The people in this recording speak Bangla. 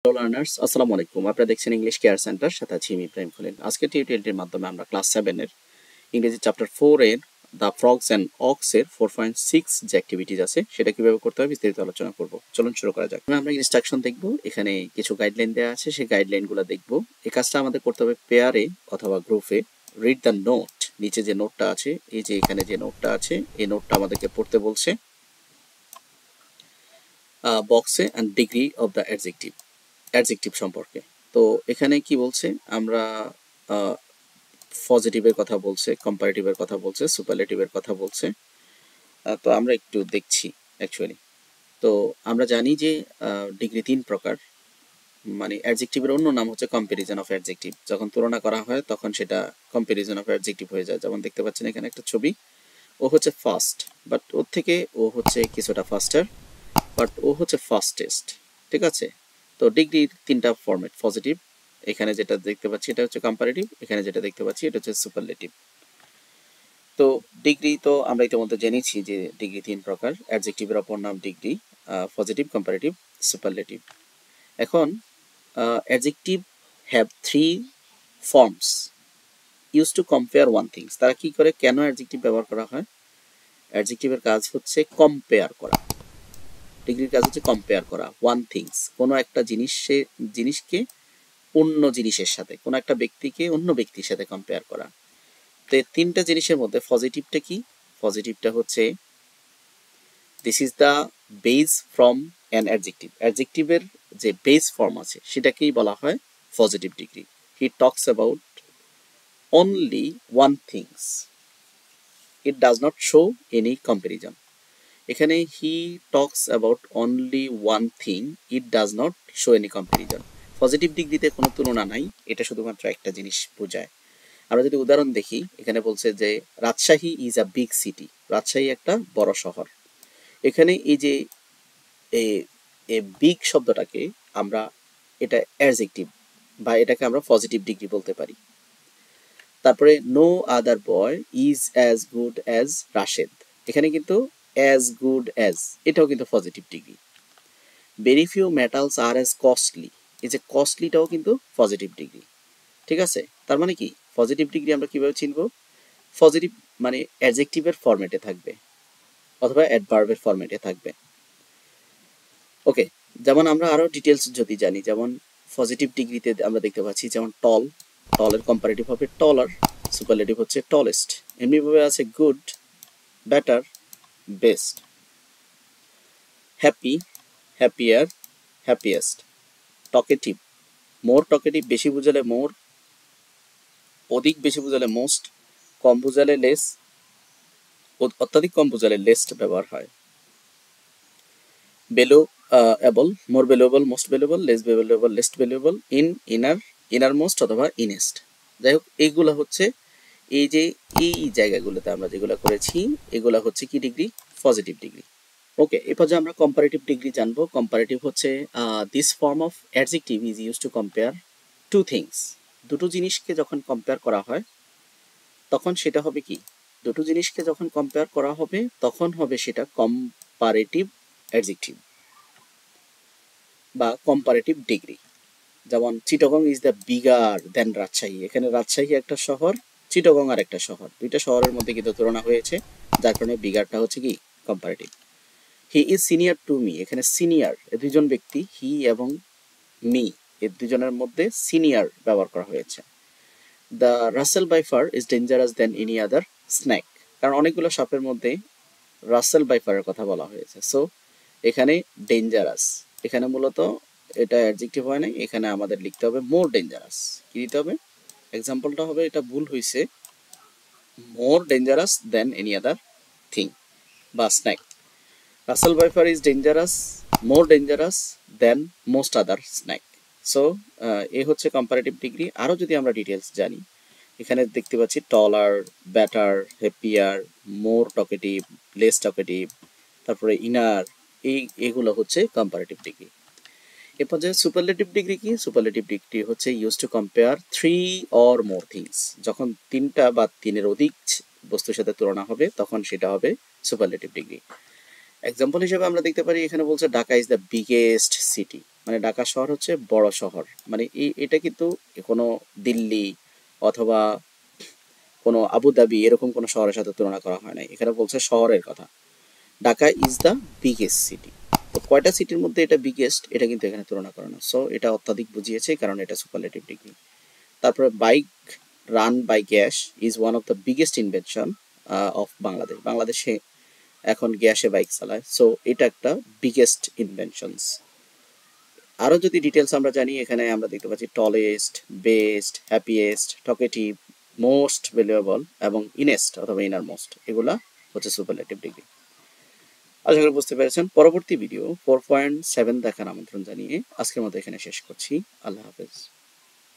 হ্যালো লার্নার্স, আসসালামু আলাইকুম। আপনারা দেখছেন ইংলিশ কেয়ার সেন্টার, সাথে আছি আমি ইব্রাহিম খলিল। আজকের টিউটোরিয়ালটির মাধ্যমে আমরা ক্লাস 7 এর ইংরেজি চ্যাপ্টার 4 এর দ্য ফ্রগস অ্যান্ড অক্স এর 4.6 যে অ্যাক্টিভিটিজ আছে সেটা কিভাবে করতে হয় বিস্তারিত আলোচনা করব। চলুন শুরু করা যাক। আমরা ইনস্ট্রাকশন দেখব, এখানে কিছু গাইডলাইন দেওয়া আছে, সেই গাইডলাইনগুলো দেখব। এই কাজটা আমাদের করতে হবে পেয়ারে অথবা গ্রুপে। রিড দ্য নোট, নিচে যে নোটটা আছে, এই যে এখানে যে নোটটা আছে, এই নোটটা আমাদেরকে পড়তে বলছে বক্সে and degree of the adjective সম্পর্কে। তো এখানে কি বলছে, আমরা পজিটিভের কথা বলছে, কম্পারেটিভের কথা বলছে, সুপারলেটিভের কথা বলছে। তো আমরা একটু দেখছি অ্যাকচুয়ালি। তো আমরা জানি যে ডিগ্রি 3 প্রকার, মানে অ্যাডজেক্টিভের অন্য নাম হচ্ছে কম্প্যারিজন অফ অ্যাডজেক্টিভ। যখন তুলনা করা হয় তখন সেটা কম্প্যারিজন অফ অ্যাডজেক্টিভ হয়ে যায়। যেমন দেখতে পাচ্ছেন এখানে একটা ছবি, ও হচ্ছে ফাস্ট, বাট ওর থেকে ও হচ্ছে কিছুটা ফাস্টার, বাট ও হচ্ছে ফাস্টেস্ট। ঠিক আছে? তো ডিগ্রির 3টা ফরম্যাট, পজিটিভ, এখানে যেটা দেখতে পাচ্ছি এটা হচ্ছে কম্পারেটিভ, এখানে যেটা দেখতে পাচ্ছি এটা হচ্ছে সুপারলেটিভ। তো ডিগ্রি তো আমরা ইতিমধ্যে জেনেছি যে ডিগ্রি 3 প্রকার, অ্যাডজেক্টিভের অপর নাম ডিগ্রি, পজিটিভ, কম্পারেটিভ, সুপারলেটিভ। এখন adjective have 3 forms use to compare one things. তারা কি করে, কেন অ্যাডজেক্টিভ ব্যবহার করা হয়? অ্যাডজেক্টিভের কাজ হচ্ছে কম্পেয়ার করা, ডিগ্রির কাজ হচ্ছে কম্পেয়ার করা ওয়ান থিংস, কোনো একটা জিনিসকে অন্য জিনিসের সাথে, কোনো একটা ব্যক্তিকে অন্য ব্যক্তির সাথে কম্পেয়ার করা। তো এই 3টা জিনিসের মধ্যে পজিটিভটা কি? পজিটিভটা হচ্ছে this is the base from an adjective. অ্যাডজেক্টিভের যে বেস ফর্ম আছে সেটাকেই বলা হয় positive degree. He talks about only one things, it does not show any comparison. এখানে he talks about only one thing, it does not show any comparison. Positive ডিগ্রিতে কোনো তুলনা নাই, এটা শুধুমাত্র একটা জিনিস বোঝায়। আমরা যদি উদাহরণ দেখি, এখানে বলছে যে Rajshahi is a big city, Rajshahi একটা বড় শহর। এখানে এই যে বিগ শব্দটাকে আমরা, এটা অ্যাডজেক্টিভ বা এটাকে আমরা পজিটিভ ডিগ্রি বলতে পারি। তারপরে no other boy is as good as Rashed, এখানে কিন্তু অ্যাজ গুড অ্যাজ, এটাও কিন্তু positive degree. Very few metals are as costly, এই যে কস্টলিটাও কিন্তু পজিটিভ ডিগ্রি। ঠিক আছে? তার মানে কি, পজিটিভ ডিগ্রি আমরা কিভাবে চিনব? পজিটিভ মানে অ্যাডজেক্টিভের ফরম্যাটে থাকবে অথবা অ্যাডভার্বের ফরম্যাটে থাকবে। ওকে, যেমন আমরা আরো ডিটেলস যদি জানি, যেমন পজিটিভ ডিগ্রিতে আমরা দেখতে পাচ্ছি যেমন টল, টলের কম্পারেটিভ হবে টলার, সুপারলেটিভ হচ্ছে টলেস্ট। এমনিভাবে আছে good, better, best. Happy, happier, happiest. Talkative, more talkative, বেশি বুঝালে মোর, অধিক বেশি বুঝালে মোস্ট, কম বুঝালে লেস, অত্যাধিক কম বুঝালে লেস্ট ব্যবহার হয়। Valuable, more valuable, most valuable, less valuable, least valuable, innermost অথবা ইনেস্ট। যাই হোক, এইগুলা হচ্ছে এই যে এই জায়গাগুলোতে আমরা যেগুলো করেছি এগুলা হচ্ছে কি ডিগ্রি? Positive degree. ওকে, এরপর যে আমরা কম্পারেটিভ ডিগ্রি জানবো। কম্পারেটিভ হচ্ছে this form of adjective is use to compare to things. দুটো জিনিসকে যখন কম্পেয়ার করা হয় তখন সেটা হবে কি, দুটো জিনিসকে যখন কম্পেয়ার করা হবে তখন হবে সেটা কম্পারেটিভ অ্যাডজেক্টিভ বা কম্পারেটিভ ডিগ্রি। যেমন চিটাগং ইজ দ্য বিগার দেন রাজশাহী, এখানে রাজশাহী একটা শহর, চিটাগং আর একটা শহর, দুইটা শহরের মধ্যে কিন্তু তুলনা হয়েছে, যার কারণে বিগারটা হচ্ছে কি comparative. He is senior to me, এখানে সিনিয়র দুইজন ব্যক্তি, হি এবং মি, এই দুজনের মধ্যে সিনিয়র ব্যবহার করা হয়েছে। The Russell viper is dangerous than any other snake, কারণ অনেকগুলো সাপের মধ্যে রাসেল বাইফারের কথা বলা হয়েছে। সো এখানে ডেঞ্জারাস, এখানে মূলত এটা অ্যাডজেক্টিভ হয় নাই, এখানে আমাদের লিখতে হবে মোর ডেঞ্জারাস। কি দিতে হবে? এক্সাম্পলটা হবে, এটা ভুল হয়েছে, more dangerous than any other thing বা snake. Russell viper is dangerous, more dangerous than most other snake. So এ হচ্ছে কম্পারেটিভ ডিগ্রি। আরও যদি আমরা ডিটেলস জানি, এখানে দেখতে পাচ্ছি টলার, ব্যাটার, হ্যাপিয়ার, মোর টকেটিভ, লেস টকেটিভ, তারপরে ইনার, এগুলো হচ্ছে কম্পারেটিভ ডিগ্রি। এরপর যে সুপারলেটিভ ডিগ্রি কি? সুপারলেটিভ ডিগ্রি হচ্ছে use to compare 3 or more things, যখন 3টা বা 3-এর অধিক বস্তুর সাথে তুলনা হবে তখন সেটা হবে সুপারলেটিভ ডিগ্রি। এক্সাম্পল হিসেবে আমরা দেখতে পারি, এখানে বলছে Dhaka is the biggest city, মানে ঢাকা শহর হচ্ছে বড় শহর, মানে এটা কিন্তু কোনো দিল্লি অথবা কোনো আবুধাবি এরকম কোনো শহরের সাথে তুলনা করা হয় নাই, এখানে বলছে শহরের কথা। Dhaka is the biggest city. তো কয়টা সিটির মধ্যে এটা বিগেস্ট এটা কিন্তু এখানে তুলনা করে না, সো এটা অত্যাধিক বুঝিয়েছে কারণ এটা সুপারলেটিভ ডিগ্রি। তারপরে bike run by gas is one of the biggest invention of Bangladesh. বাংলাদেশে এখন গ্যাসে বাইক চালায়, সো এটা একটা বিগেস্ট ইনভেনশনস। আরও যদি ডিটেলস আমরা জানি, এখানে আমরা দেখতে পাচ্ছি tallest, best, happiest, talkative, most valuable এবং ইনেস্ট অথবা ইনার মোস্ট, এগুলা হচ্ছে সুপারলেটিভ ডিগ্রি। আশা করি বুঝতে পেরেছেন। পরবর্তী ভিডিও 4.7 দেখার আমন্ত্রণ জানিয়ে আজকের মতো এখানে শেষ করছি। আল্লাহ হাফেজ।